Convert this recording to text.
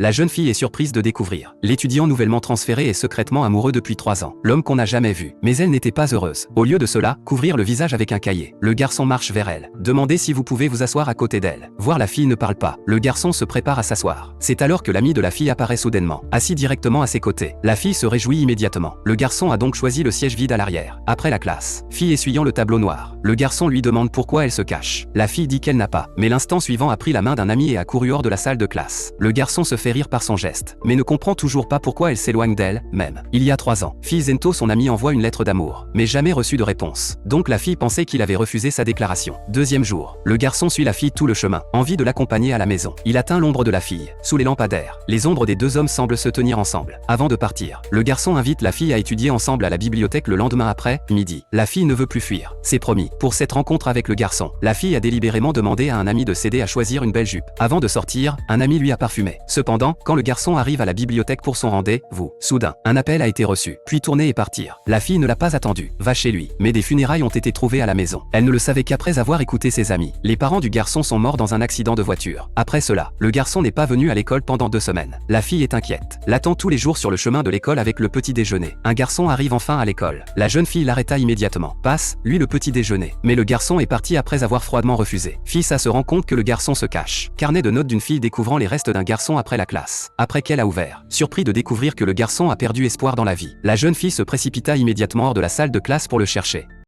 La jeune fille est surprise de découvrir l'étudiant nouvellement transféré est secrètement amoureux depuis 3 ans, l'homme qu'on n'a jamais vu. Mais elle n'était pas heureuse. Au lieu de cela, couvrir le visage avec un cahier. Le garçon marche vers elle. Demandez si vous pouvez vous asseoir à côté d'elle. Voir la fille ne parle pas. Le garçon se prépare à s'asseoir. C'est alors que l'ami de la fille apparaît soudainement, assis directement à ses côtés. La fille se réjouit immédiatement. Le garçon a donc choisi le siège vide à l'arrière. Après la classe, fille essuyant le tableau noir. Le garçon lui demande pourquoi elle se cache. La fille dit qu'elle n'a pas. Mais l'instant suivant a pris la main d'un ami et a couru hors de la salle de classe. Le garçon se fait rire par son geste, mais ne comprend toujours pas pourquoi elle s'éloigne d'elle, même. Il y a 3 ans, fille Zento son ami envoie une lettre d'amour, mais jamais reçu de réponse. Donc la fille pensait qu'il avait refusé sa déclaration. Deuxième jour, le garçon suit la fille tout le chemin, envie de l'accompagner à la maison. Il atteint l'ombre de la fille, sous les lampadaires. Les ombres des deux hommes semblent se tenir ensemble. Avant de partir, le garçon invite la fille à étudier ensemble à la bibliothèque le lendemain après, midi. La fille ne veut plus fuir. C'est promis. Pour cette rencontre avec le garçon, la fille a délibérément demandé à un ami de s'aider à choisir une belle jupe. Avant de sortir, un ami lui a parfumé. Cependant, quand le garçon arrive à la bibliothèque pour son rendez-vous, soudain, un appel a été reçu, puis tourner et partir. La fille ne l'a pas attendu, va chez lui, mais des funérailles ont été trouvées à la maison. Elle ne le savait qu'après avoir écouté ses amis. Les parents du garçon sont morts dans un accident de voiture. Après cela, le garçon n'est pas venu à l'école pendant 2 semaines. La fille est inquiète, l'attend tous les jours sur le chemin de l'école avec le petit déjeuner. Un garçon arrive enfin à l'école. La jeune fille l'arrêta immédiatement. Passe, lui le petit déjeuner. Mais le garçon est parti après avoir froidement refusé. Fille ça se rend compte que le garçon se cache. Carnet de notes d'une fille découvrant les restes d'un garçon après la classe. Après qu'elle a ouvert, surpris de découvrir que le garçon a perdu espoir dans la vie. La jeune fille se précipita immédiatement hors de la salle de classe pour le chercher.